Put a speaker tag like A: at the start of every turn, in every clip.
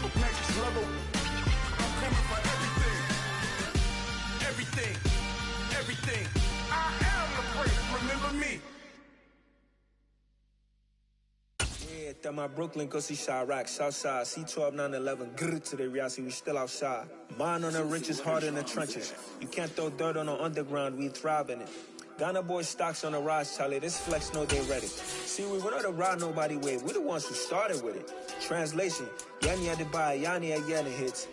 A: Next level. I'm coming for everything. Everything. Everything. I am the break. Remember me.
B: Yeah, that my Brooklyn, go see Chirac, Southside, C12, 911, grr to the reality, we still outside. Mine on the riches, hard in the trenches. You can't throw dirt on the underground, we thrive in it. Ghana boys stocks on the rise, Charlie, this flex know they ready. See, we don't ride nobody wave, we the ones who started with it. Translation, Yanni had to buy, Yanni again hits.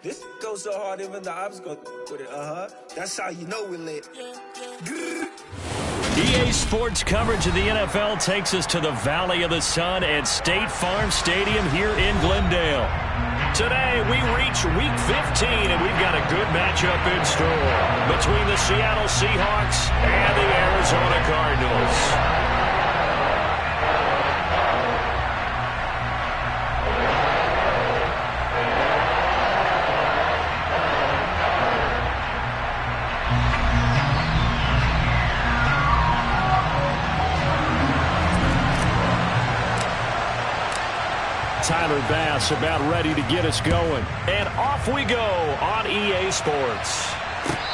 B: This goes so hard, even the ops go with it, That's how you know we lit. Grr.
C: EA Sports coverage of the NFL takes us to the Valley of the Sun at State Farm Stadium here in Glendale. Today, we reach Week 15, and we've got a good matchup in store between the Seattle Seahawks and the Arizona Cardinals. Tyler Bass about ready to get us going. And off we go on EA Sports.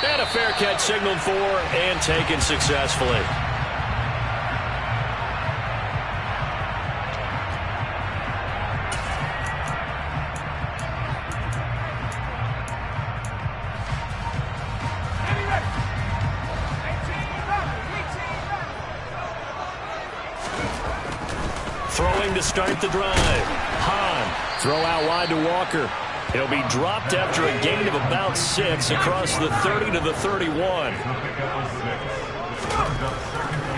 C: And a fair catch signaled for and taken successfully. Throwing to start the drive. Throw out wide to Walker. He'll be dropped after a gain of about 6 across the 30 to the 31.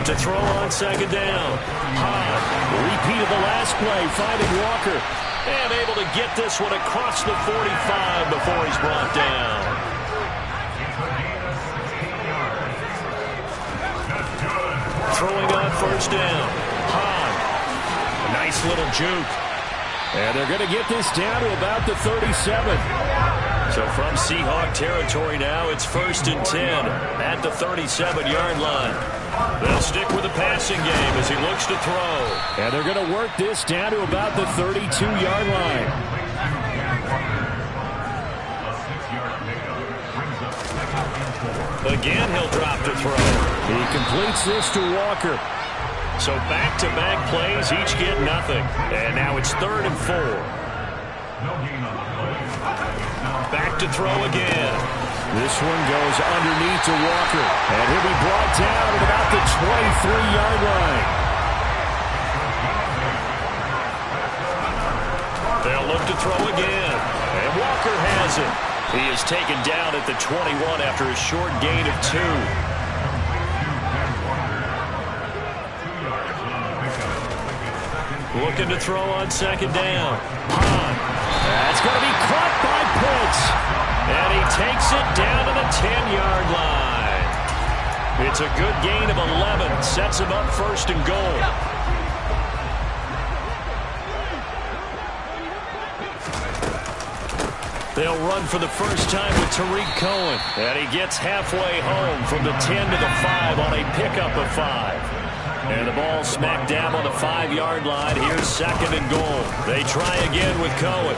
C: To throw on second down. Repeat of the last play, finding Walker. And able to get this one across the 45 before he's brought down. Throwing on first down. A nice little juke. And they're going to get this down to about the 37. So from Seahawk territory now, it's 1st and 10 at the 37-yard line. They'll stick with the passing game as he looks to throw. And they're going to work this down to about the 32-yard line. Again, he'll drop to throw. He completes this to Walker. So back-to-back plays, each get nothing. And now it's 3rd and 4. Back to throw again. This one goes underneath to Walker. And he'll be brought down at about the 23-yard line. They'll look to throw again. And Walker has it. He is taken down at the 21 after a short gain of 2. Looking to throw on second down. That's going to be caught by Pitts. And he takes it down to the 10-yard line. It's a good gain of 11. Sets him up 1st and goal. They'll run for the first time with Tariq Cohen. And he gets halfway home from the 10 to the 5 on a pickup of 5. And the ball smack dab on the 5-yard line. Here's 2nd and goal. They try again with Cohen.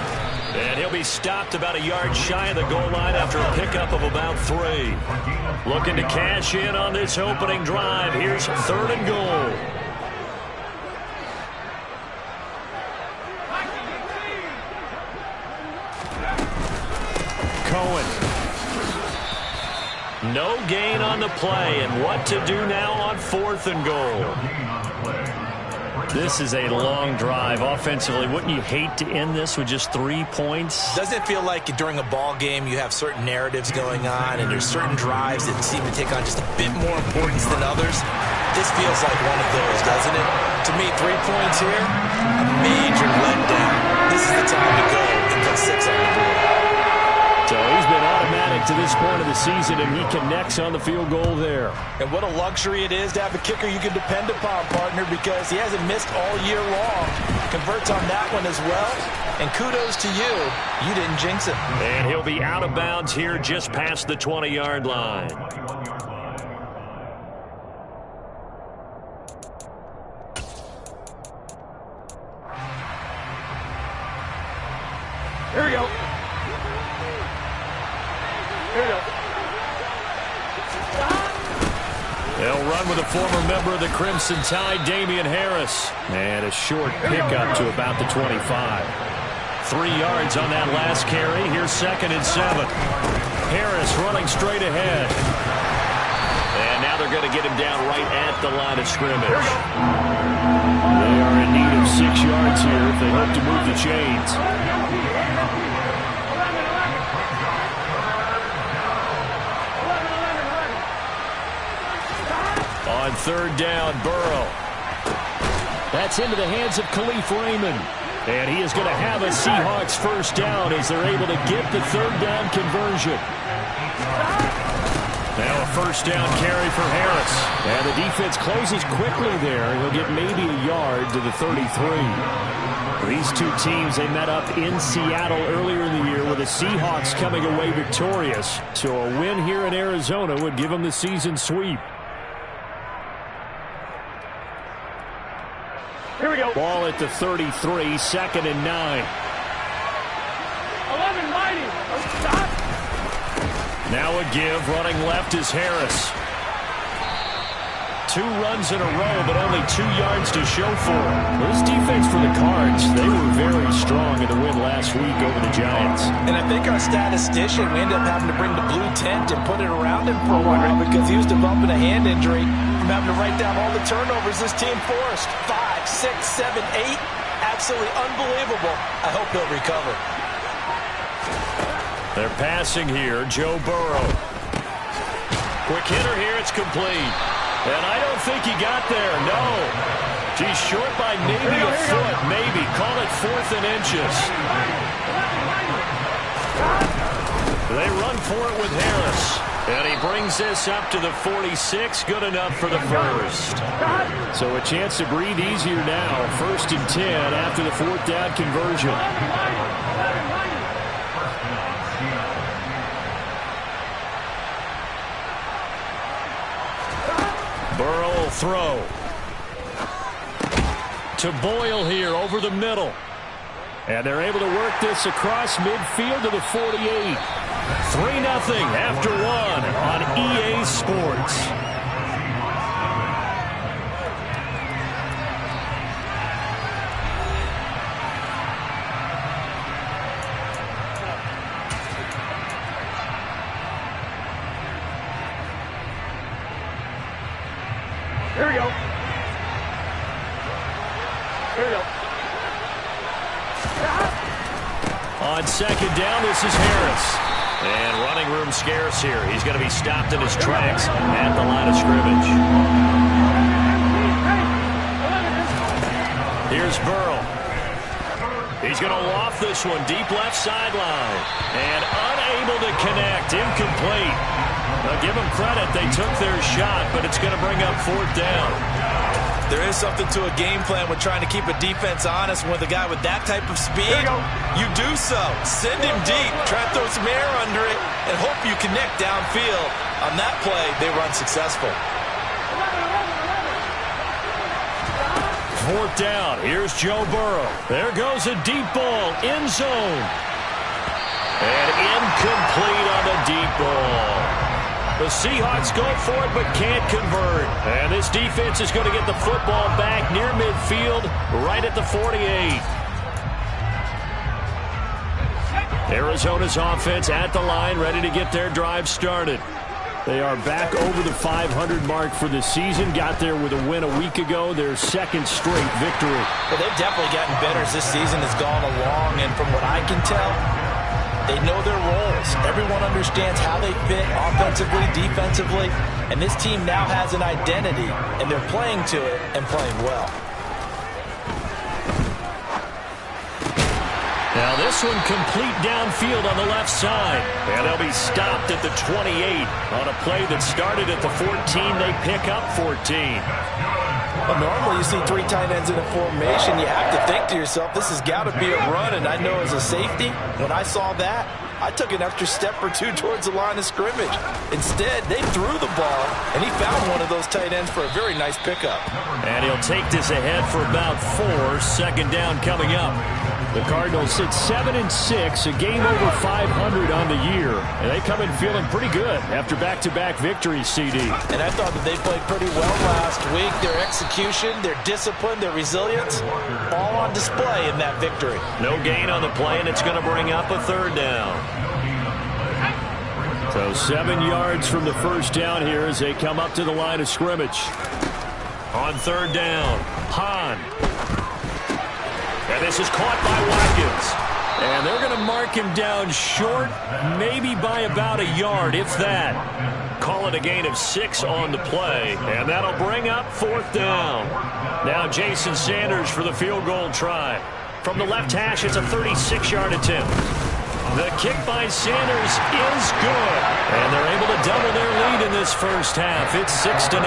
C: And he'll be stopped about a yard shy of the goal line after a pickup of about 3. Looking to cash in on this opening drive. Here's 3rd and goal. Cohen. No gain on the play, and what to do now on 4th and goal. This is a long drive offensively. Wouldn't you hate to end this with just 3 points?
D: Doesn't it feel like during a ball game you have certain narratives going on and there's certain drives that seem to take on just a bit more importance than others? This feels like one of those, doesn't it? To me, 3 points here, a major letdown. This is the time to go and put 6 on the board.
C: So he's been automatic to this point of the season, and he connects on the field goal there.
D: And what a luxury it is to have a kicker you can depend upon, partner, because he hasn't missed all year long. Converts on that one as well. And kudos to you. You didn't jinx it.
C: And he'll be out of bounds here just past the 20-yard line.
E: Here we go. Here we go.
C: They'll run with a former member of the Crimson Tide, Damian Harris. And a short pickup to about the 25. 3 yards on that last carry. Here's 2nd and 7. Harris running straight ahead. And now they're going to get him down right at the line of scrimmage. They are in need of 6 yards here if they hope to move the chains. On 3rd down, Burrow. That's into the hands of Khalif Raymond. And he is going to have a Seahawks first down as they're able to get the 3rd down conversion. Now a first down carry for Harris. And the defense closes quickly there. He'll get maybe a yard to the 33. These two teams, they met up in Seattle earlier in the year with the Seahawks coming away victorious. So a win here in Arizona would give them the season sweep.
E: Here we go.
C: Ball at the 33, 2nd and 9.
E: 11 mighty. Stop.
C: Now a give, running left is Harris. 2 runs in a row, but only 2 yards to show for it. This defense for the Cards, they were very strong in the win last week over the Giants.
D: And I think our statistician, we ended up having to bring the blue tent and put it around him for a while because he was developing a hand injury from having to write down all the turnovers this team forced. 5, 6, 7, 8. Absolutely unbelievable. I hope he'll recover.
C: They're passing here. Joe Burrow. Quick hitter here. It's complete. And I don't think he got there. No. He's short by maybe a foot. Maybe. Call it 4th and inches. They run for it with Harris. And he brings this up to the 46. Good enough for the first. So a chance to breathe easier now. 1st and 10 after the 4th down conversion. Burrow will throw. To Boyle here over the middle. And they're able to work this across midfield to the 48. 3-0 after 1 on EA Sports.
E: Here we go. Here we go.
C: On 2nd down, this is Harris. And running room scarce here. He's going to be stopped in his tracks at the line of scrimmage. Here's Burrow. He's going to loft this one deep left sideline. And unable to connect. Incomplete. Now give them credit. They took their shot, but it's going to bring up 4th down.
D: There is something to a game plan with trying to keep a defense honest. With a guy with that type of speed, you do so. Send him deep, try to throw some air under it, and hope you connect downfield. On that play, they run successful.
C: 4th down. Here's Joe Burrow. There goes a deep ball. End zone. And incomplete on the deep ball. The Seahawks go for it but can't convert. And this defense is going to get the football back near midfield, right at the 48. Arizona's offense at the line, ready to get their drive started. They are back over the 500 mark for the season. Got there with a win a week ago, their 2nd straight victory.
D: Well, they've definitely gotten better as this season has gone along. And from what I can tell, they know their roles. Everyone understands how they fit offensively, defensively, and this team now has an identity, and they're playing to it and playing well.
C: Now this one complete downfield on the left side. And they'll be stopped at the 28 on a play that started at the 14. They pick up 14.
D: Well, normally you see 3 tight ends in a formation. You have to think to yourself, this has got to be a run. And I know as a safety, when I saw that, I took an extra step or 2 towards the line of scrimmage. Instead, they threw the ball, and he found one of those tight ends for a very nice pickup.
C: And he'll take this ahead for about 4. 2nd down coming up. The Cardinals sit 7-6, a game over 500 on the year. And they come in feeling pretty good after back-to-back victories, CD.
D: And I thought that they played pretty well last week. Their execution, their discipline, their resilience, all on display in that victory.
C: No gain on the play, and it's going to bring up a third down. So 7 yards from the first down here as they come up to the line of scrimmage. On third down, Hahn. And this is caught by Watkins. And they're going to mark him down short, maybe by about a yard, if that. Call it a gain of 6 on the play, and that'll bring up fourth down. Now Jason Sanders for the field goal try. From the left hash, it's a 36-yard attempt. The kick by Sanders is good. And they're able to double their lead in this first half. It's 6-0.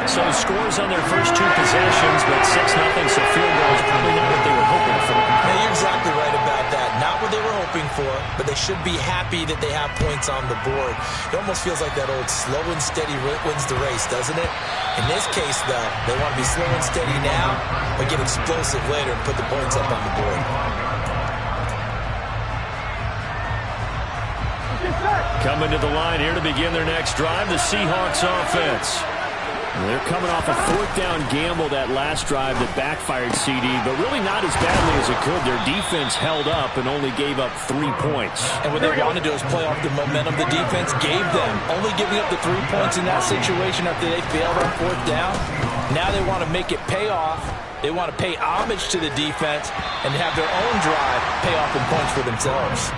C: So scores on their first 2 possessions, but 6-0, so field goal is probably not what they were hoping for.
D: Yeah, you're exactly right about that. Not what they were hoping for, but they should be happy that they have points on the board. It almost feels like that old slow and steady wins the race, doesn't it? In this case, though, they want to be slow and steady now, but get explosive later and put the points up on the board.
C: Coming to the line here to begin their next drive, the Seahawks offense. They're coming off a fourth down gamble that last drive that backfired, CD, but really not as badly as it could. Their defense held up and only gave up 3 points.
D: And what they want to do is play off the momentum the defense gave them. Only giving up the 3 points in that situation after they failed on fourth down. Now they want to make it pay off. They want to pay homage to the defense and have their own drive pay off in points for themselves.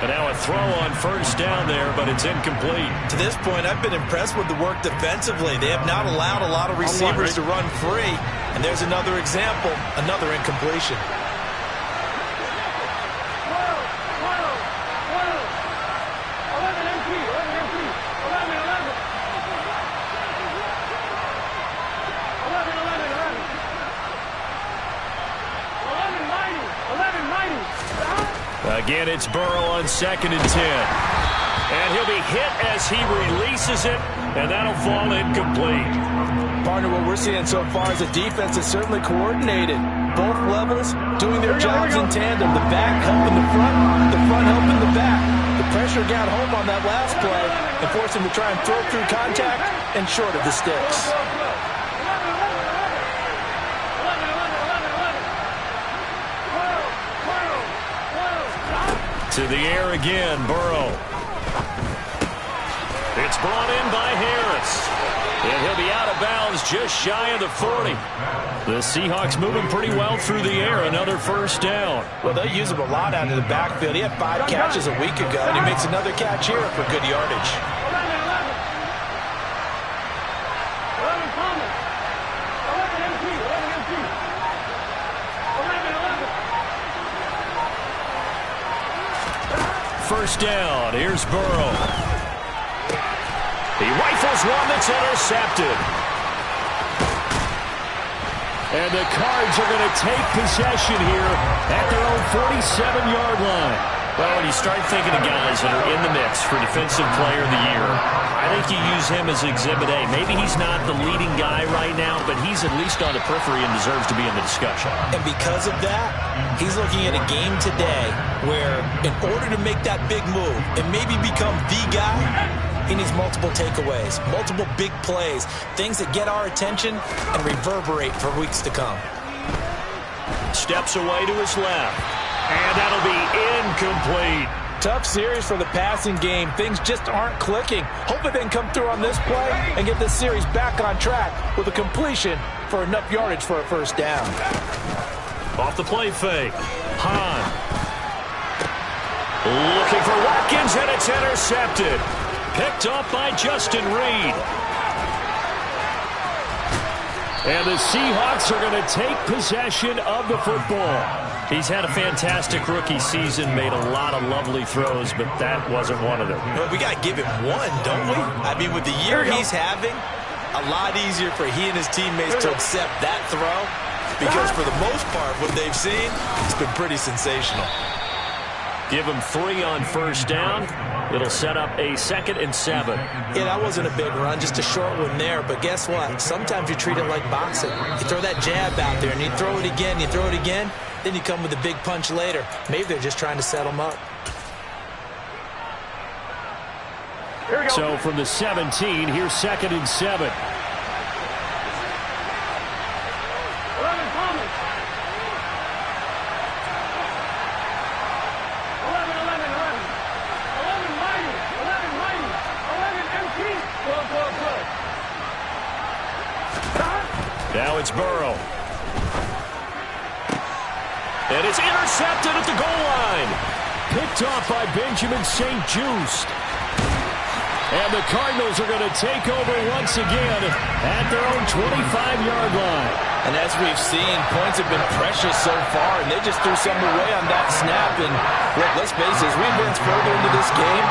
C: And now a throw on first down there, but it's incomplete.
D: To this point, I've been impressed with the work defensively. They have not allowed a lot of receivers to run free. And there's another example, another incompletion.
C: Again, it's Burrow on 2nd and 10. And he'll be hit as he releases it, and that'll fall incomplete.
D: Partner, what we're seeing so far is a defense that's certainly coordinated. Both levels doing their jobs in tandem. The back helping the front helping the back. The pressure got home on that last play and forced him to try and throw through contact and short of the sticks.
C: To the air again, Burrow. It's brought in by Harris. And he'll be out of bounds just shy of the 40. The Seahawks moving pretty well through the air. Another first down.
D: Well, they use him a lot out of the backfield. He had 5 catches a week ago, and he makes another catch here for good yardage.
C: First down. Here's Burrow. He rifles one that's intercepted. And the Cards are going to take possession here at their own 47-yard line. Well, when you start thinking of guys that are in the mix for Defensive Player of the Year, I think you use him as Exhibit A. Maybe he's not the leading guy right now, but he's at least on the periphery and deserves to be in the discussion.
D: And because of that, he's looking at a game today where in order to make that big move and maybe become the guy, he needs multiple takeaways, multiple big plays, things that get our attention and reverberate for weeks to come.
C: Steps away to his left. And that'll be incomplete.
D: Tough series for the passing game. Things just aren't clicking. Hoping they can come through on this play and get this series back on track with a completion for enough yardage for a first down.
C: Off the play fake. Hahn. Looking for Watkins, and it's intercepted. Picked up by Justin Reed. And the Seahawks are going to take possession of the football. He's had a fantastic rookie season, made a lot of lovely throws, but that wasn't one of them.
D: Well, we got to give him one, don't we? I mean, with the year he's having, a lot easier for he and his teammates to accept that throw because for the most part, what they've seen, it's been pretty sensational.
C: Give him 3 on first down. It'll set up a 2nd and 7.
D: Yeah, that wasn't a big run, just a short one there. But guess what? Sometimes you treat it like boxing. You throw that jab out there, and you throw it again, then you come with a big punch later. Maybe they're just trying to set him up.
E: Here we go.
C: So from the 17, here's 2nd and 7.
E: 11 Thomas. 11 Mighty. 11 MT. Good.
C: Now it's Burrow. And it's intercepted at the goal line. Picked off by Benjamin St-Juste. And the Cardinals are going to take over once again at their own 25-yard line.
D: And as we've seen, points have been precious so far, and they just threw some away on that snap. And look, let's face it, as we advance further into this game,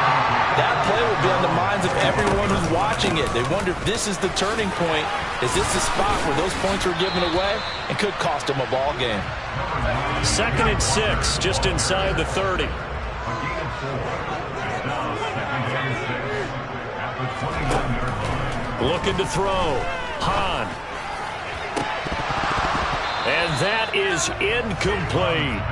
D: that play will be on the minds of everyone who's watching it. They wonder if this is the turning point. Is this the spot where those points were given away and could cost them a ball game?
C: 2nd and 6, just inside the 30. Looking to throw. Hahn. And that is incomplete.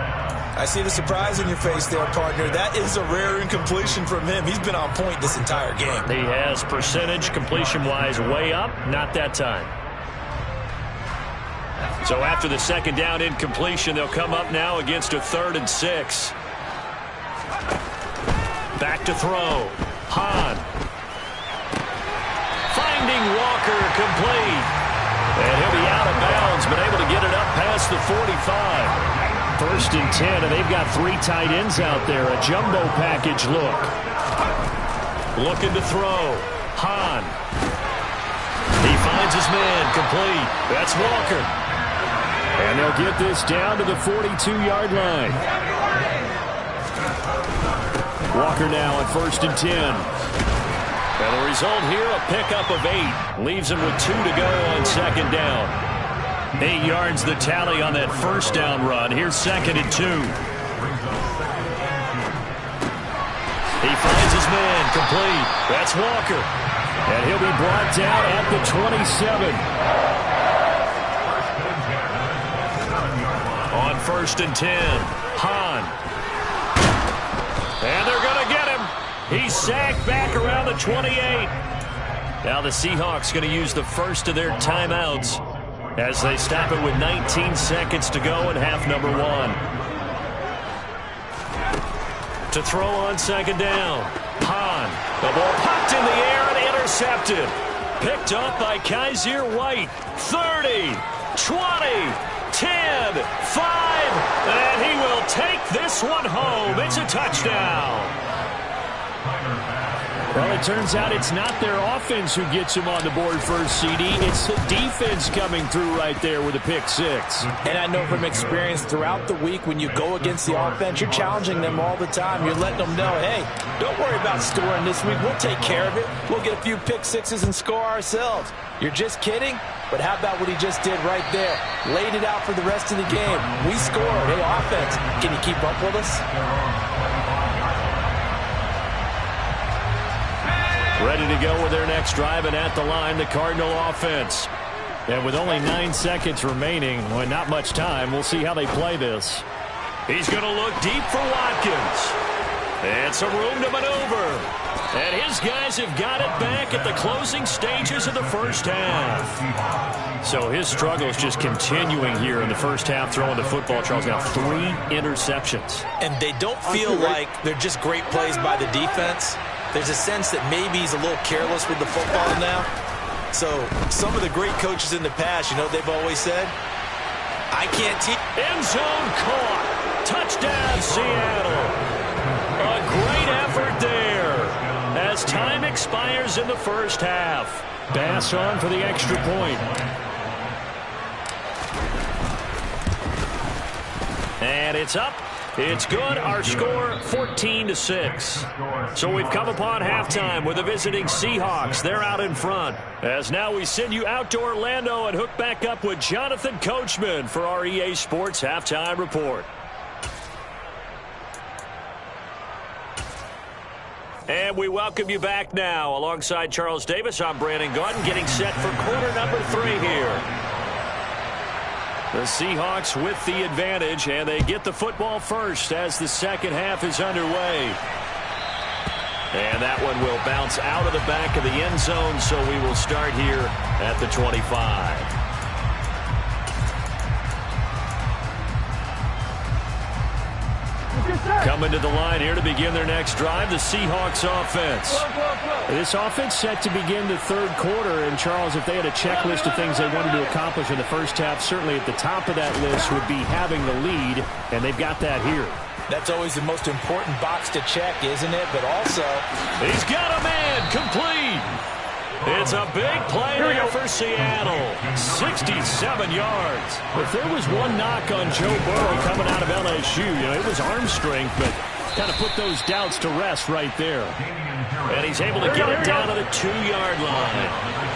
D: I see the surprise in your face there, partner. That is a rare incompletion from him. He's been on point this entire game.
C: He has percentage completion-wise way up. Not that time. So after the 2nd down incompletion, they'll come up now against a 3rd and 6. Back to throw. Hahn. Finding Walker complete. And he'll be out of bounds, but able to get it up past the 45. 1st and 10, and they've got 3 tight ends out there. A jumbo package look. Looking to throw. Hahn. He finds his man complete. That's Walker. And they'll get this down to the 42-yard line. Walker now at 1st and 10. And the result here, a pickup of 8. Leaves him with 2 to go on 2nd down. 8 yards the tally on that 1st down run. Here's 2nd and 2. He finds his man complete. That's Walker. And he'll be brought down at the 27. On 1st and 10, Hahn. And they're going to get him. He's sacked back around the 28. Now the Seahawks going to use the first of their timeouts as they stop it with 19 seconds to go in half number 1. To throw on 2nd down. Hahn. The ball popped in the air and intercepted. Picked up by Kaiser White. 30, 20, 10, 5, and he will take this one home. It's a touchdown. Well, it turns out it's not their offense who gets him on the board first, CD. It's the defense coming through right there with a pick 6.
D: And I know from experience throughout the week when you go against the offense, you're challenging them all the time. You're letting them know, hey, don't worry about scoring this week. We'll take care of it. We'll get a few pick 6s and score ourselves. You're just kidding? But how about what he just did right there? Laid it out for the rest of the game. We scored. Hey, offense, can you keep up with us?
C: Ready to go with their next drive, and at the line, the Cardinal offense. And with only 9 seconds remaining, well, not much time, we'll see how they play this. He's going to look deep for Watkins. And some room to maneuver. And his guys have got it back at the closing stages of the first half. So his struggle is just continuing here in the first half, throwing the football. Charles, now 3 interceptions.
D: And they don't feel like they're just great plays by the defense. There's a sense that maybe he's a little careless with the football now. So some of the great coaches in the past, you know, they've always said, I can't teach.
C: End zone caught. Touchdown, Seattle. A great effort there as time expires in the first half. Bass on for the extra point. And it's up. It's good. Our score, 14-6. So we've come upon halftime with the visiting Seahawks. They're out in front. As now we send you out to Orlando and hook back up with Jonathan Coachman for our EA Sports Halftime Report. And we welcome you back now. Alongside Charles Davis, I'm Brandon Gaudin, getting set for quarter number 3 here. The Seahawks with the advantage, and they get the football first as the second half is underway. And that one will bounce out of the back of the end zone, so we will start here at the 25. Coming to the line here to begin their next drive, the Seahawks offense.
F: This offense set to begin the third quarter, and Charles, if they had a checklist of things they wanted to accomplish in the first half, certainly at the top of that list would be having the lead, and they've got that here.
D: That's always the most important box to check, isn't it? But also,
C: he's got a man complete. It's a big play there for Seattle. 67 yards.
F: If there was one knock on Joe Burrow coming out of LSU, it was arm strength, but kind of put those doubts to rest right there.
C: And he's able to get it down to the 2-yard line.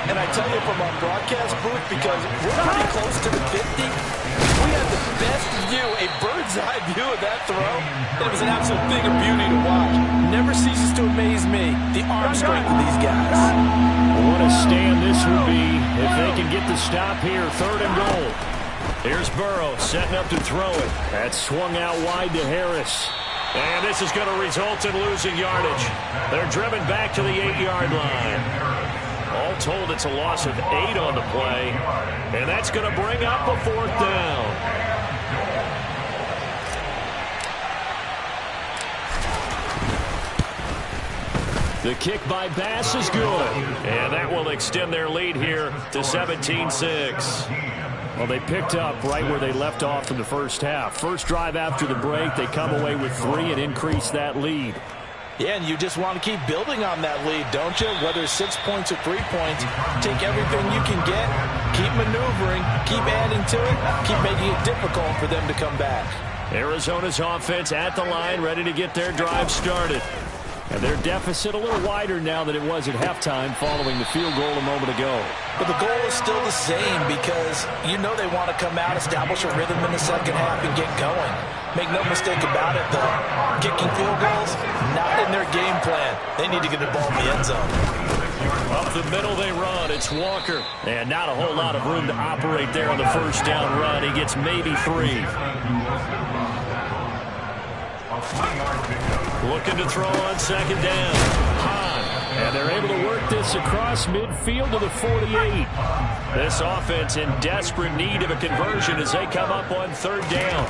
D: And I tell you from our broadcast booth, because we're pretty close to the 50, we had the best view, a bird's-eye view of that throw. It was an absolute thing of beauty to watch. Never ceases to amaze me, the arm strength of these guys.
F: What a stand this would be if they can get the stop here, 3rd and goal.
C: Here's Burrow setting up to throw it.
F: That swung out wide to Harris.
C: And this is going to result in losing yardage. They're driven back to the 8-yard line. All told, it's a loss of 8 on the play. And that's going to bring up a 4th down.
F: The kick by Bass is good.
C: And that will extend their lead here to 17-6.
F: Well, they picked up right where they left off in the first half. First drive after the break, they come away with 3 and increase that lead.
D: Yeah, and you just want to keep building on that lead, don't you? Whether it's 6 points or 3 points, take everything you can get, keep maneuvering, keep adding to it, keep making it difficult for them to come back.
C: Arizona's offense at the line, ready to get their drive started.
F: And their deficit a little wider now than it was at halftime following the field goal a moment ago.
D: But the goal is still the same because you know they want to come out, establish a rhythm in the second half, and get going. Make no mistake about it, though. Kicking field goals, not in their game plan. They need to get the ball in the end zone.
C: Up the middle they run. It's Walker. And not a whole lot of room to operate there on the first down run. He gets maybe 3. Looking to throw on second down. Hahn.
F: And they're able to work this across midfield to the 48.
C: This offense in desperate need of a conversion as they come up on 3rd down.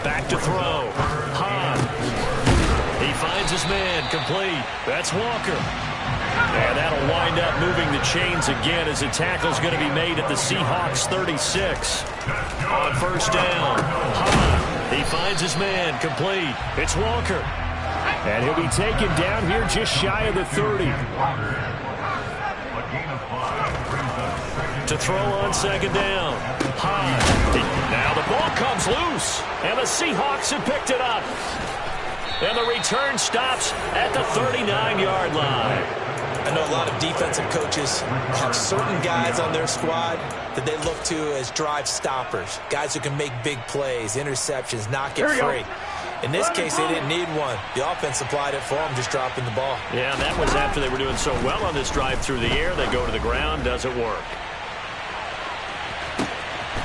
C: Back to throw. Hahn. He finds his man complete. That's Walker. And that'll wind up moving the chains again as a tackle's going to be made at the Seahawks 36. On first down. Hahn. He finds his man complete. It's Walker.
F: And he'll be taken down here just shy of the 30.
C: To throw on second down. Hahn. Now the ball comes loose. And the Seahawks have picked it up. And the return stops at the 39-yard line.
D: I know a lot of defensive coaches have certain guys on their squad that they look to as drive stoppers. Guys who can make big plays, interceptions, knock it free. In this case, they didn't need one. The offense supplied it for them, just dropping the ball.
C: Yeah, and that was after they were doing so well on this drive through the air. They go to the ground, doesn't work.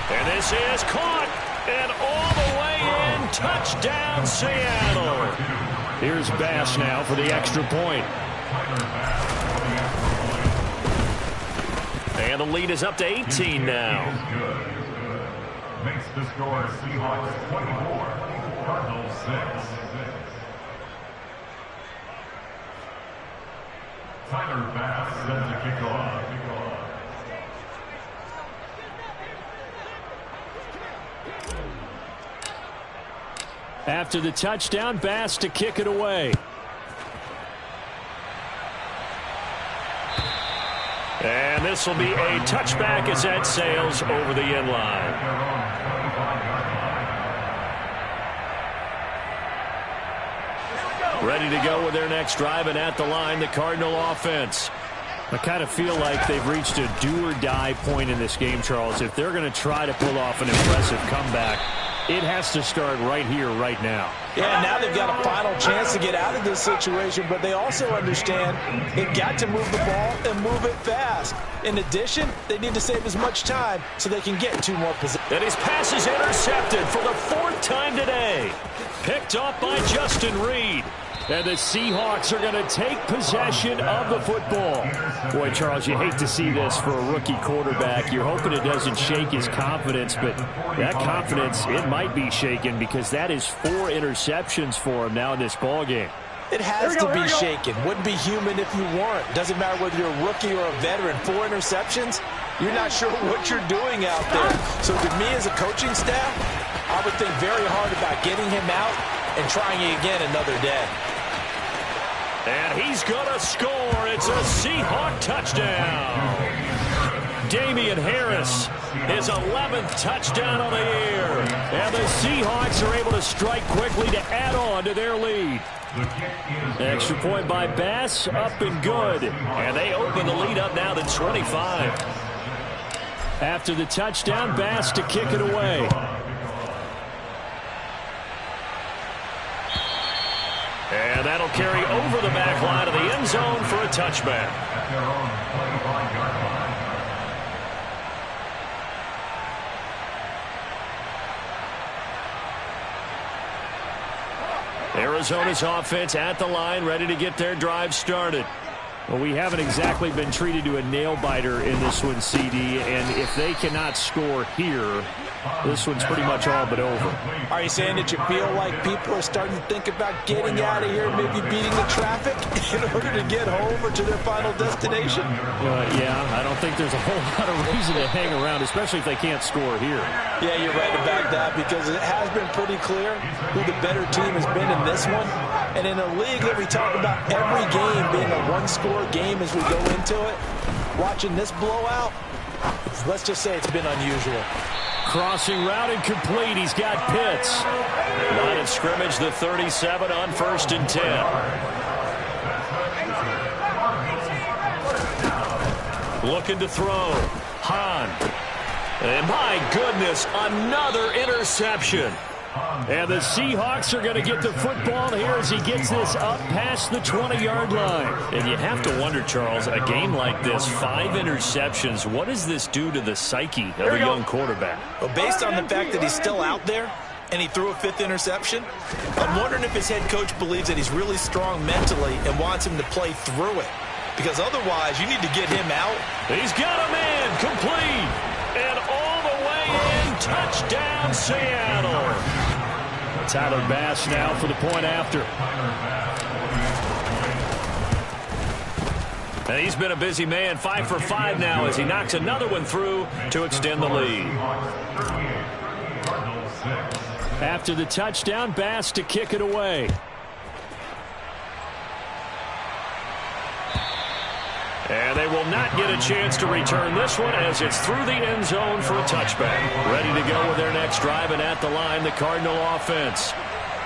C: And this is caught, and all the way in, touchdown Seattle.
F: Here's Bass now for the extra point.
C: And the lead is up to 18 now.
G: Makes the score Seahawks 24. Cardinals 6. Tyler Bass set to kick off.
F: After the touchdown, Bass to kick it away.
C: And this will be a touchback as that sails over the end line. Ready to go with their next drive, and at the line, the Cardinal offense.
F: I kind of feel like they've reached a do-or-die point in this game, Charles. If they're going to try to pull off an impressive comeback, It has to start right here, right now.
D: Yeah, now they've got a final chance to get out of this situation, but they also understand they've got to move the ball and move it fast. In addition, they need to save as much time so they can get 2 more possessions.
C: And his pass is intercepted for the 4th time today. Picked off by Justin Reed. And the Seahawks are going to take possession of the football. Boy, Charles, you hate to see this for a rookie quarterback. You're hoping it doesn't shake his confidence, but that confidence, it might be shaken because that is 4 interceptions for him now in this ballgame.
D: It has to be shaken. Wouldn't be human if you weren't. Doesn't matter whether you're a rookie or a veteran. 4 interceptions, you're not sure what you're doing out there. So to me as a coaching staff, I would think very hard about getting him out and trying it again another day.
C: And he's going to score. It's a Seahawk touchdown. Damian Harris, his 11th touchdown of the year. And the Seahawks are able to strike quickly to add on to their lead. Extra point by Bass, up and good. And they open the lead up now to 25. After the touchdown, Bass to kick it away. And that'll carry over the back line of the end zone for a touchback. Arizona's offense at the line, ready to get their drive started. Well, we haven't exactly been treated to a nail-biter in this one, CD, and if they cannot score here, this one's pretty much all but over.
D: Are you saying that you feel like people are starting to think about getting out of here, maybe beating the traffic in order to get home or to their final destination?
F: Yeah, I don't think there's a whole lot of reason to hang around, especially if they can't score here.
D: Yeah, you're right about that because it has been pretty clear who the better team has been in this one. And in a league that we talk about every game being a one-score game as we go into it, watching this blowout, let's just say it's been unusual.
F: Crossing route incomplete. He's got Pitts.
C: Line of scrimmage, the 37 on 1st and 10. Looking to throw. Hahn. And my goodness, another interception.
F: And the Seahawks are going to get the football here as he gets this up past the 20-yard line.
C: And you have to wonder, Charles, a game like this, 5 interceptions, what does this do to the psyche of a young quarterback?
D: Well, based on the fact that he's still out there and he threw a 5th interception, I'm wondering if his head coach believes that he's really strong mentally and wants him to play through it. Because otherwise, you need to get him out.
C: He's got a man, complete, and all the way in, touchdown Seattle.
F: Tyler Bass now for the point after.
C: And he's been a busy man, 5 for 5 now as he knocks another one through to extend the lead.
F: After the touchdown, Bass to kick it away.
C: And they will not get a chance to return this one as it's through the end zone for a touchback. Ready to go with their next drive, and at the line, the Cardinal offense.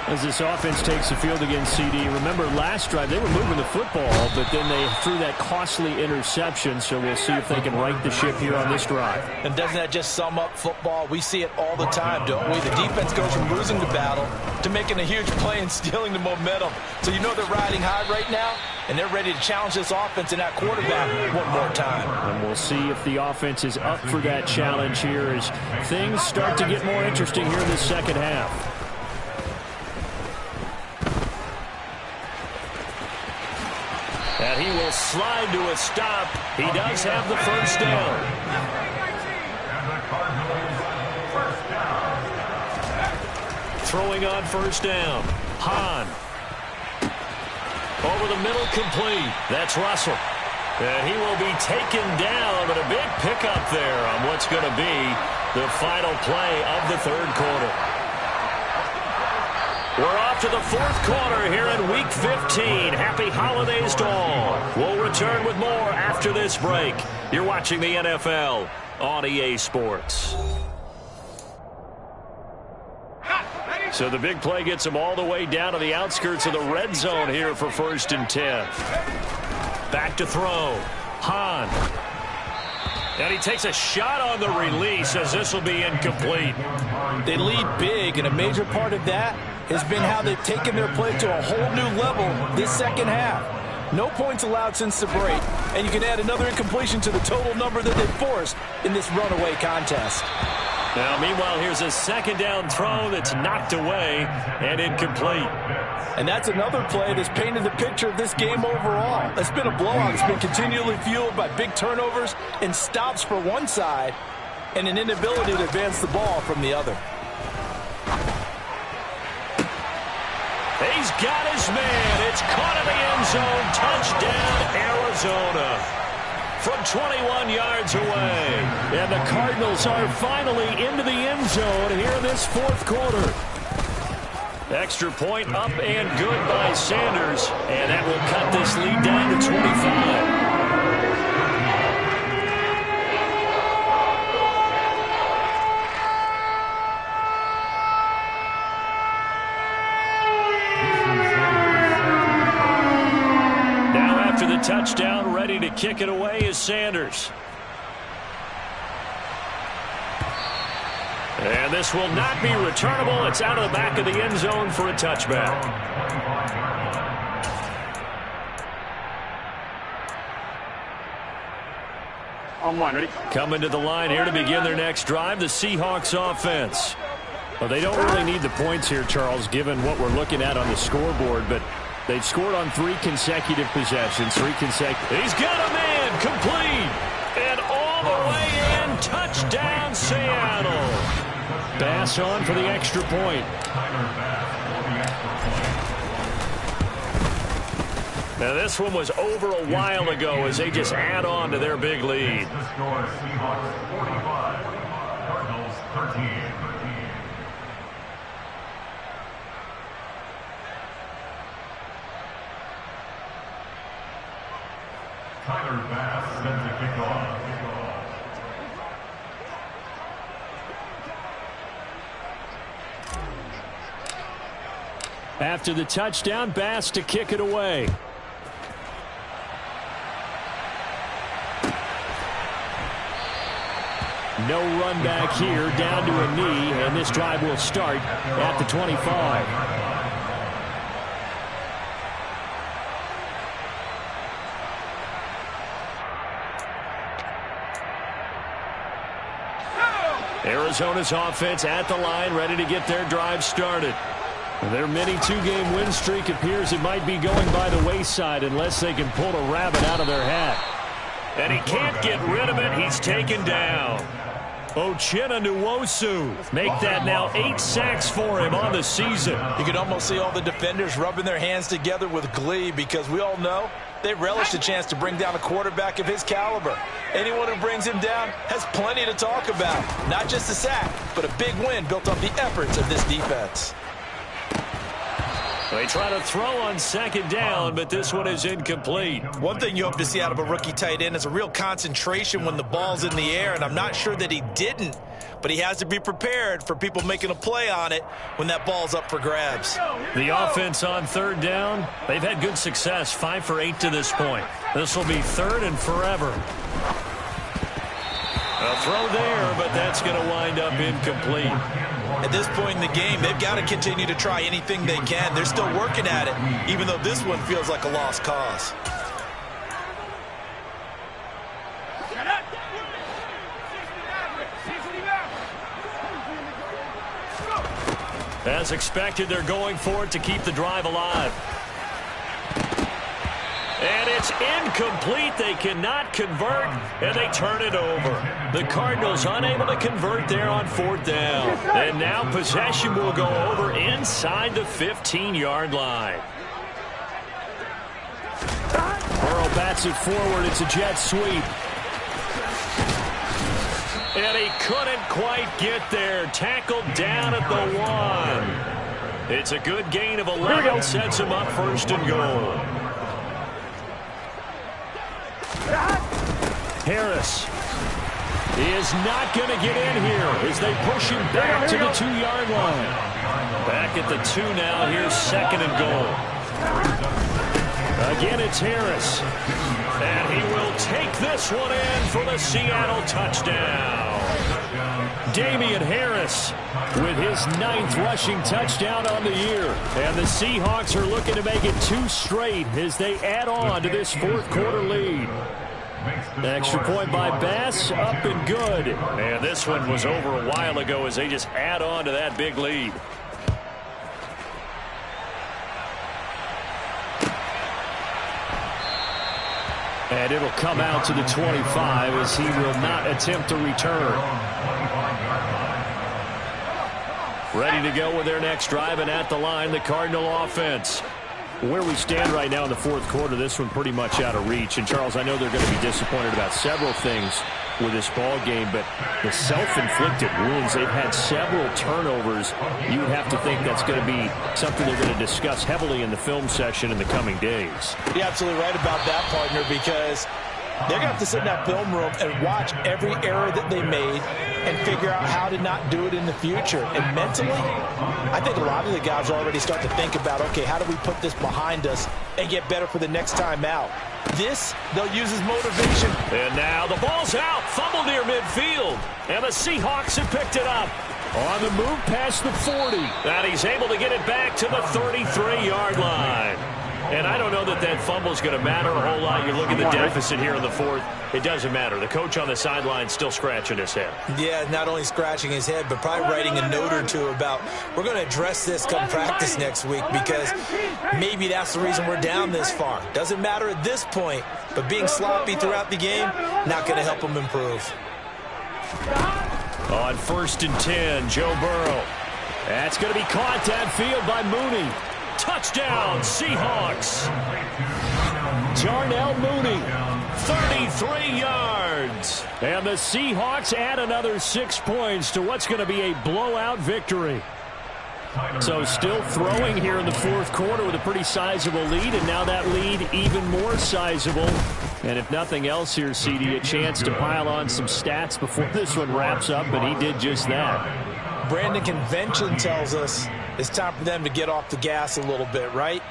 F: As this offense takes the field against CD, remember last drive they were moving the football, but then they threw that costly interception, so we'll see if they can right the ship here on this drive.
D: And doesn't that just sum up football? We see it all the time, don't we? The defense goes from losing the battle to making a huge play and stealing the momentum. So you know they're riding high right now, and they're ready to challenge this offense and that quarterback one more time.
F: And we'll see if the offense is up for that challenge here as things start to get more interesting here in the second half.
C: And he will slide to a stop. He does have the first down. Throwing on first down. Hahn. Over the middle, complete. That's Russell. And he will be taken down, but a big pickup there on what's going to be the final play of the 3rd quarter. We're off to the 4th quarter here in Week 15. Happy holidays to all. We'll return with more after this break. You're watching the NFL on EA Sports. So the big play gets them all the way down to the outskirts of the red zone here for 1st and 10. Back to throw. Hahn. And he takes a shot on the release as this will be incomplete.
D: They lead big, and a major part of that has been how they've taken their play to a whole new level this second half. No points allowed since the break, and you can add another incompletion to the total number that they've forced in this runaway contest.
C: Now, meanwhile, here's a second down throw that's knocked away and incomplete.
D: And that's another play that's painted the picture of this game overall. It's been a blowout. It's been continually fueled by big turnovers and stops for one side and an inability to advance the ball from the other.
C: He's got his man. It's caught in the end zone. Touchdown, Arizona. From 21 yards away.
F: And the Cardinals are finally into the end zone here in this fourth quarter.
C: Extra point up and good by Sanders. And that will cut this lead down to 25. After the touchdown, ready to kick it away is Sanders. And this will not be returnable. It's out of the back of the end zone for a touchback.
E: On one, ready?
C: Coming to the line here to begin their next drive, the Seahawks offense.
F: Well, they don't really need the points here, Charles, given what we're looking at on the scoreboard, but they've scored on 3 consecutive possessions.
C: He's got a man, complete. And all the way in, touchdown, Seattle.
F: Bass on for the extra point.
C: Now, this one was over a while ago as they just add on to their big lead.
G: The score, Seahawks 45, Cardinals 13. Tyler Bass set to kick off.
F: After the touchdown, Bass to kick it away. No run back here, down to a knee, and this drive will start at the 25. Arizona's offense at the line, ready to get their drive started. Their mini 2-game win streak appears it might be going by the wayside unless they can pull a rabbit out of their hat.
C: And he can't get rid of it. He's taken down. Uchenna Nwosu make that now 8 sacks for him on the season.
D: You can almost see all the defenders rubbing their hands together with glee because we all know they relish the chance to bring down a quarterback of his caliber. Anyone who brings him down has plenty to talk about. Not just a sack, but a big win built on the efforts of this defense.
C: They try to throw on second down, but this one is incomplete.
D: One thing you hope to see out of a rookie tight end is a real concentration when the ball's in the air, and I'm not sure that he didn't, but he has to be prepared for people making a play on it when that ball's up for grabs.
C: The offense on third down, they've had good success, 5 for 8 to this point. This will be third and forever. A throw there, but that's going to wind up incomplete.
D: At this point in the game, they've got to continue to try anything they can. They're still working at it, even though this one feels like a lost cause.
C: As expected, they're going for it to keep the drive alive. And it's incomplete. They cannot convert, and they turn it over. The Cardinals unable to convert there on fourth down. And now possession will go over inside the 15-yard line.
F: Burrow bats it forward. It's a jet sweep.
C: And he couldn't quite get there. Tackled down at the 1. It's a good gain of 11. Sets him up first and goal. Harris is not going to get in here as they push him back to the 2-yard line. Back at the 2 now. Here's second and goal.
F: Again, it's Harris. And he will take this one in for the Seattle touchdown. Damian Harris with his 9th rushing touchdown on the year. And the Seahawks are looking to make it 2 straight as they add on to this 4th quarter lead. Extra point by Bass, up and good. And this one was over a while ago as they just add on to that big lead. And it'll come out to the 25 as he will not attempt to return. Ready to go with their next drive, and at the line, the Cardinal offense. Where we stand right now in the 4th quarter, this one pretty much out of reach. And, Charles, I know they're going to be disappointed about several things with this ball game, but the self-inflicted wounds, they've had several turnovers. You would have to think that's going to be something they're going to discuss heavily in the film session in the coming days.
D: You're absolutely right about that, partner, because they're going to have to sit in that film room and watch every error that they made and figure out how to not do it in the future. And mentally, I think a lot of the guys are already starting to think about, okay, how do we put this behind us and get better for the next time out? This, they'll use as motivation.
F: And now the ball's out. Fumble near midfield. And the Seahawks have picked it up. On the move past the 40. And he's able to get it back to the 33-yard line. And I don't know that that fumble is going to matter a whole lot. You look at the deficit here in the 4th. It doesn't matter. The coach on the sideline still scratching his head.
D: Yeah, not only scratching his head, but probably writing a note or two about, we're going to address this come practice next week, because maybe that's the reason we're down this far. Doesn't matter at this point, but being sloppy throughout the game, not going to help them improve.
F: On 1st and 10, Joe Burrow. That's going to be caught downfield by Mooney. Touchdown, Seahawks. Darnell Mooney, 33 yards. And the Seahawks add another 6 points to what's going to be a blowout victory. So still throwing here in the 4th quarter with a pretty sizable lead, and now that lead even more sizable. And if nothing else here, CD, a chance to pile on some stats before this one wraps up, and he did just that.
D: Brandon, convention tells us it's time for them to get off the gas a little bit, right?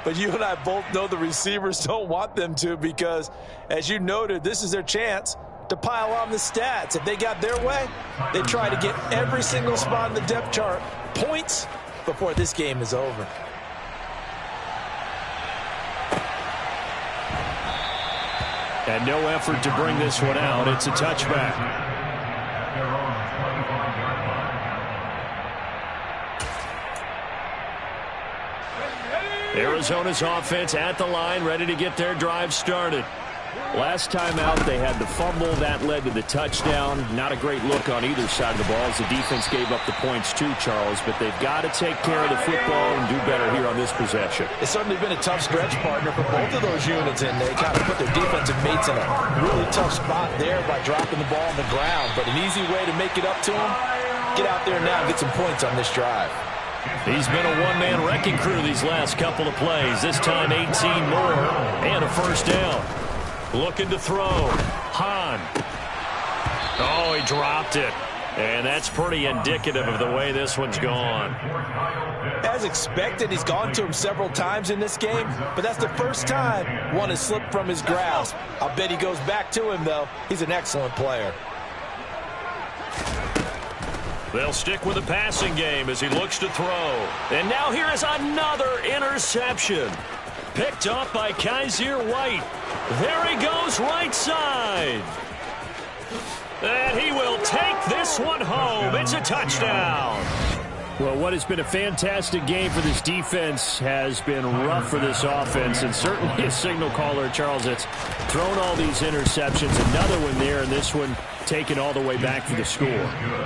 D: But you and I both know the receivers don't want them to, because, as you noted, this is their chance to pile on the stats. If they got their way, they try to get every single spot in the depth chart points before this game is over.
F: And no effort to bring this one out. It's a touchback. Arizona's offense at the line, ready to get their drive started. Last time out, they had the fumble. That led to the touchdown. Not a great look on either side of the ball as the defense gave up the points too, Charles. But they've got to take care of the football and do better here on this possession.
D: It's certainly been a tough stretch, partner, for both of those units, and they kind of put their defensive mates in a really tough spot there by dropping the ball on the ground. But an easy way to make it up to them, get out there now and get some points on this drive.
F: He's been a one-man wrecking crew these last couple of plays. This time 18 more and a first down. Looking to throw. Hahn. Oh, he dropped it. And that's pretty indicative of the way this one's gone.
D: As expected, he's gone to him several times in this game, but that's the first time one has slipped from his grasp. I'll bet he goes back to him, though. He's an excellent player.
F: They'll stick with the passing game as he looks to throw. And now here is another interception. Picked off by Kaiser White. There he goes, right side. And he will take this one home. It's a touchdown. Well, what has been a fantastic game for this defense has been rough for this offense, and certainly a signal caller, Charles, that's thrown all these interceptions. Another one there, and this one taken all the way back for the score.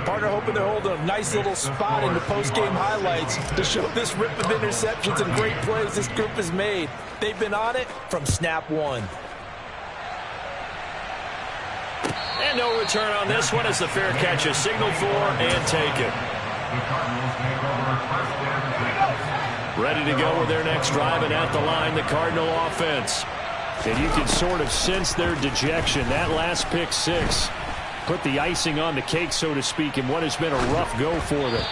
D: Partner hoping they're holding a nice little spot in the post-game highlights to show this rip of interceptions and great plays this group has made. They've been on it from snap one.
F: And no return on this one as the fair catch is signaled for and taken. Ready to go with their next drive, and at the line, the Cardinal offense. And you can sort of sense their dejection. That last pick six put the icing on the cake, so to speak, in what has been a rough go for them.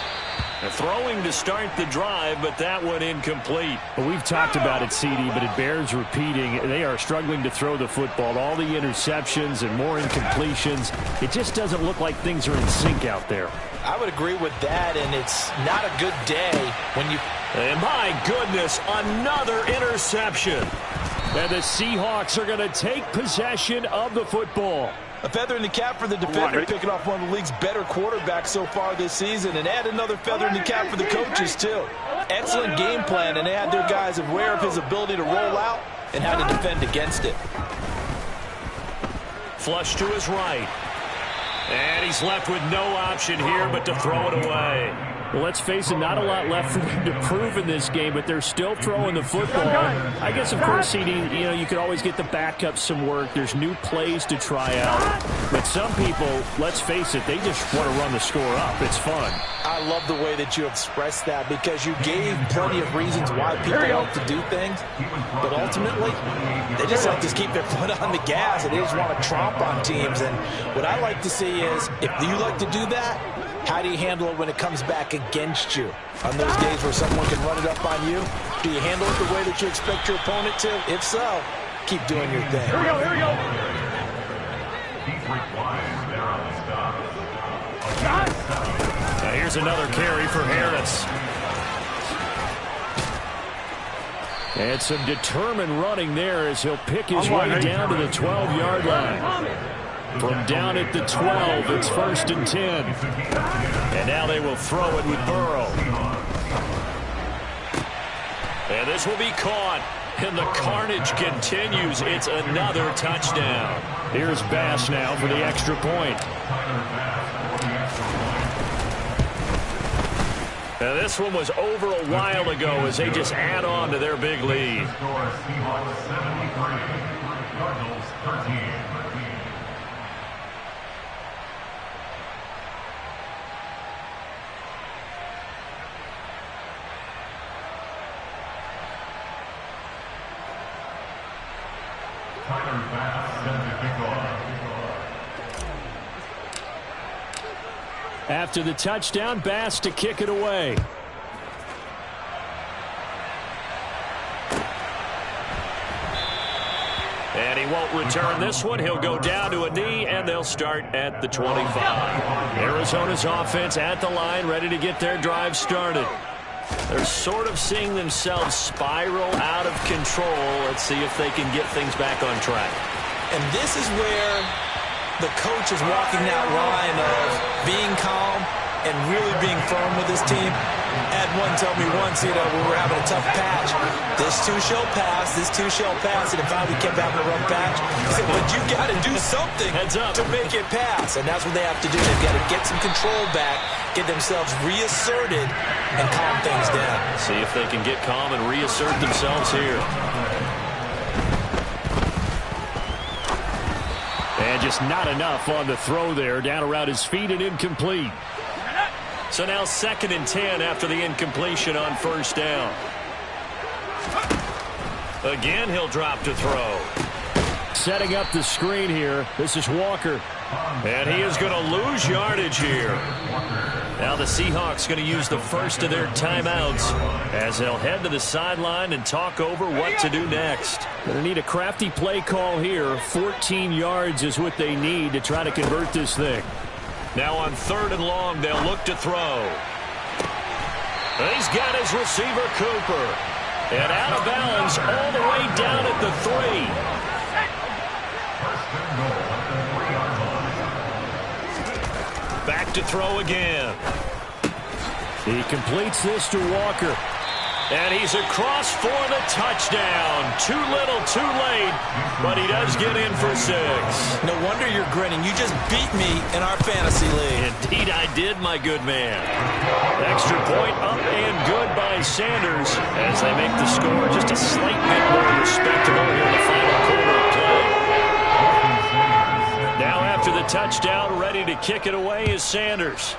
C: Throwing to start the drive, but that one incomplete.
F: Well, we've talked about it, CD, but it bears repeating. They are struggling to throw the football. All the interceptions and more incompletions. It just doesn't look like things are in sync out there.
D: I would agree with that, and it's not a good day when you...
C: And my goodness, another interception.
F: And the Seahawks are going to take possession of the football.
D: A feather in the cap for the defender, picking off one of the league's better quarterbacks so far this season, and add another feather in the cap for the coaches, too. Excellent game plan, and they had their guys aware of his ability to roll out and how to defend against it.
C: Flush to his right. And he's left with no option here but to throw it away.
F: Well, let's face it, not a lot left for them to prove in this game, but they're still throwing the football. I guess, of course, CD, you could always get the backup some work. There's new plays to try out. But some people, let's face it, they just want to run the score up. It's fun.
D: I love the way that you expressed that because you gave plenty of reasons why people like to do things. But ultimately, they just like to keep their foot on the gas and they just want to tromp on teams. And what I like to see is, if you like to do that, how do you handle it when it comes back against you? On those days where someone can run it up on you, do you handle it the way that you expect your opponent to? If so, keep doing your thing.
G: Here we go, here we go. They're on the stop.
C: Now here's another carry for Harris.
F: And some determined running there as he'll pick his way down to the 12-yard line. From down at the 12, it's 1st and 10.
C: And now they will throw it with Burrow. And this will be caught. And the carnage continues. It's another touchdown.
F: Here's Bass now for the extra point.
C: Now this one was over a while ago as they just add on to their big lead.
G: Seahawks 73, Cardinals 13.
F: After the touchdown, Bass to kick it away.
C: And he won't return this one. He'll go down to a knee, and they'll start at the 25. Arizona's offense at the line, ready to get their drive started. They're sort of seeing themselves spiral out of control. Let's see if they can get things back on track.
D: And this is where the coach is walking that line of being calm and really being firm with his team. Ed one told me once, when we were having a tough patch, this too shall pass, this too shall pass, and if we kept having a rough patch, he said, but you got to do something to make it pass, and that's what they have to do. They've got to get some control back, get themselves reasserted, and calm things down.
C: See if they can get calm and reassert themselves here.
F: And just not enough on the throw there, down around his feet and incomplete.
C: So now 2nd and 10 after the incompletion on 1st down. Again, he'll drop to throw.
F: Setting up the screen here. This is Walker.
C: And he is going to lose yardage here. Now the Seahawks going to use the first of their timeouts as they'll head to the sideline and talk over what to do next.
F: Going to need a crafty play call here. 14 yards is what they need to try to convert this thing.
C: Now on 3rd and long, they'll look to throw. He's got his receiver, Cooper. And out of bounds all the way down at the 3. Back to throw again.
F: He completes this to Walker.
C: And he's across for the touchdown. Too little, too late, but he does get in for 6.
D: No wonder you're grinning. You just beat me in our fantasy league.
C: Indeed I did, my good man. Extra point up and good by Sanders as they make the score just a slight bit more respectable here in the final quarter of play. Now after the touchdown, ready to kick it away is Sanders.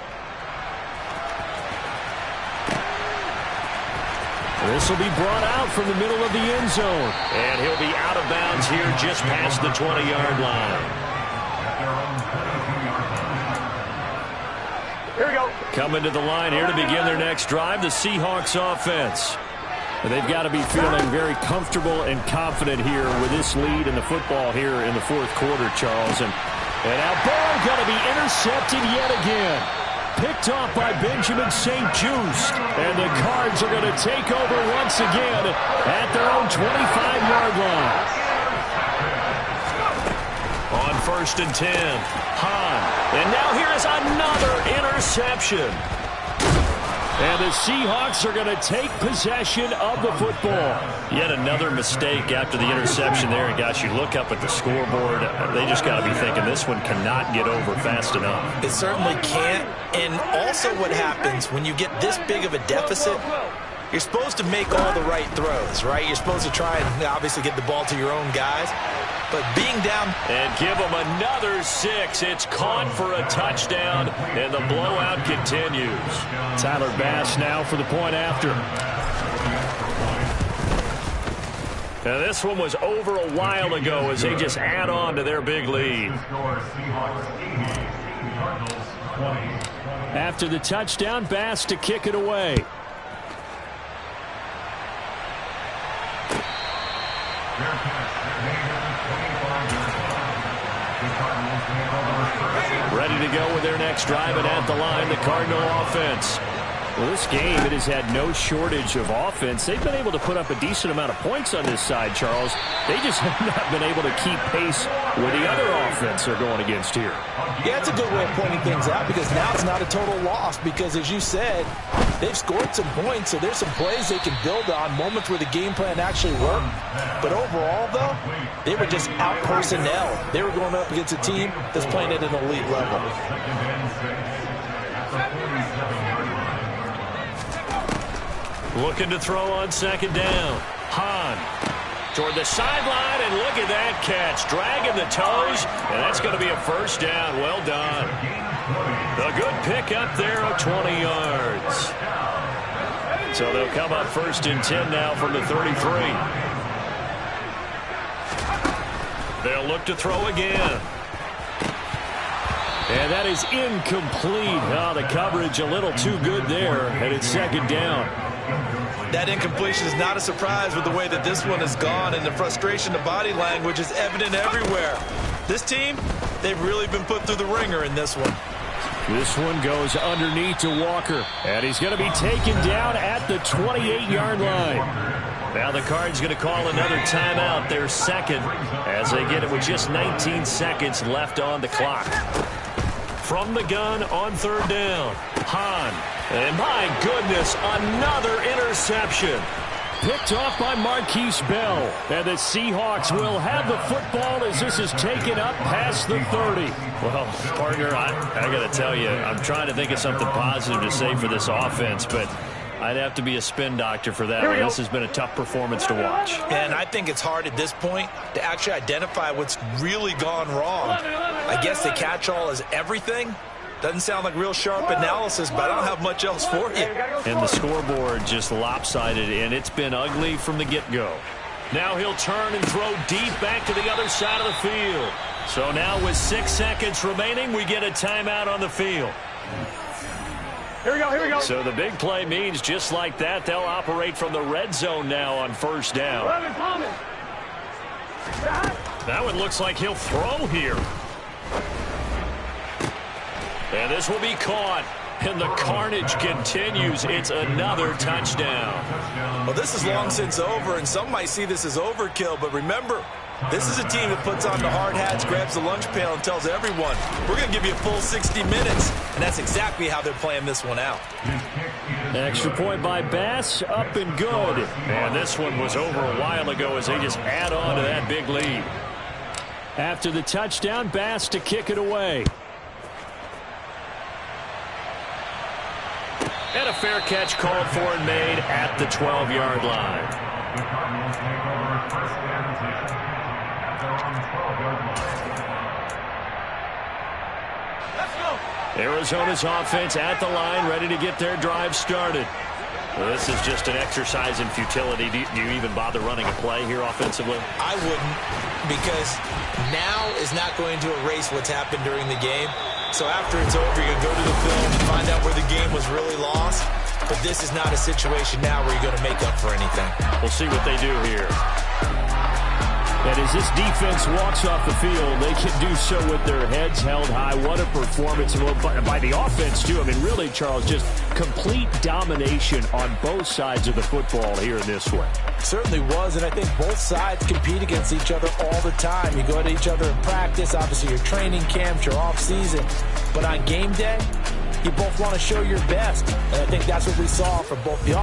F: This will be brought out from the middle of the end zone.
C: And he'll be out of bounds here just past the 20-yard line.
E: Here we go.
F: Coming to the line here to begin their next drive, the Seahawks offense. They've got to be feeling very comfortable and confident here with this lead in the football here in the fourth quarter, Charles. And now Burrow going to be intercepted yet again. Picked off by Benjamin St. Juste. And the Cards are going to take over once again at their own 25-yard line. On 1st and 10, Hahn. And now here is another interception. And the Seahawks are going to take possession of the football. Yet another mistake after the interception there. And, gosh, you look up at the scoreboard. They just got to be thinking this one cannot get over fast enough.
D: It certainly can't. And also what happens when you get this big of a deficit, you're supposed to make all the right throws, right? You're supposed to try and obviously get the ball to your own guys. But being down...
F: And give them another 6. It's caught for a touchdown, and the blowout continues. Tyler Bass now for the point after. Now this one was over a while ago as they just add on to their big lead. After the touchdown, Bass to kick it away. Ready to go with their next drive, and at the line, the Cardinal offense. Well, this game, it has had no shortage of offense. They've been able to put up a decent amount of points on this side, Charles. They just have not been able to keep pace with the other offense they're going against here.
D: Yeah, it's a good way of pointing things out because now it's not a total loss because, as you said, they've scored some points, so there's some plays they can build on, moments where the game plan actually worked. But overall, though, they were just out personnel. They were going up against a team that's playing at an elite level.
F: Looking to throw on 2nd down. Hahn toward the sideline, and look at that catch. Dragging the toes, and that's going to be a 1st down. Well done. A good pick up there of 20 yards. So they'll come up 1st and 10 now from the 33. They'll look to throw again. And that is incomplete. Oh, the coverage a little too good there, and it's 2nd down.
D: That incompletion is not a surprise with the way that this one has gone, and the frustration, the body language is evident everywhere. This team, they've really been put through the ringer in this one.
F: This one goes underneath to Walker, and he's going to be taken down at the 28-yard line. Now the Cards going to call another timeout, their 2nd, as they get it with just 19 seconds left on the clock. From the gun on 3rd down, Hahn. And my goodness, another interception. Picked off by Marquise Bell. And the Seahawks will have the football as this is taken up past the 30. Well, partner, I got to tell you, I'm trying to think of something positive to say for this offense, but I'd have to be a spin doctor for that one. This has been a tough performance to watch.
D: And I think it's hard at this point to actually identify what's really gone wrong. I guess the catch-all is everything. Doesn't sound like real sharp analysis, but I don't have much else for you.
F: And the scoreboard just lopsided, and it's been ugly from the get-go. Now he'll turn and throw deep back to the other side of the field. So now with 6 seconds remaining, we get a timeout on the field.
E: Here we go, here we go.
F: So the big play means just like that, they'll operate from the red zone now on 1st down. That one looks like he'll throw here. And this will be caught. And the carnage continues. It's another touchdown.
D: Well, this is long since over, and some might see this as overkill. But remember, this is a team that puts on the hard hats, grabs the lunch pail, and tells everyone, we're going to give you a full 60 minutes. And that's exactly how they're playing this one out.
F: Extra point by Bass, up and good. And this one was over a while ago as they just add on to that big lead. After the touchdown, Bass to kick it away. And a fair catch called for and made at the 12-yard line. Arizona's offense at the line, ready to get their drive started. Well, this is just an exercise in futility. Do you even bother running a play here offensively?
D: I wouldn't, because now is not going to erase what's happened during the game. So after it's over, you're going to go to the film, find out where the game was really lost. But this is not a situation now where you're going to make up for anything.
C: We'll see what they do here. And as this defense walks off the field, they can do so with their heads held high. What a performance by the offense, too. I mean, really, Charles, just complete domination on both sides of the football here in this one.
D: Certainly was, and I think both sides compete against each other all the time. You go to each other in practice, obviously your training camps, your off-season. But on game day, you both want to show your best. And I think that's what we saw for both the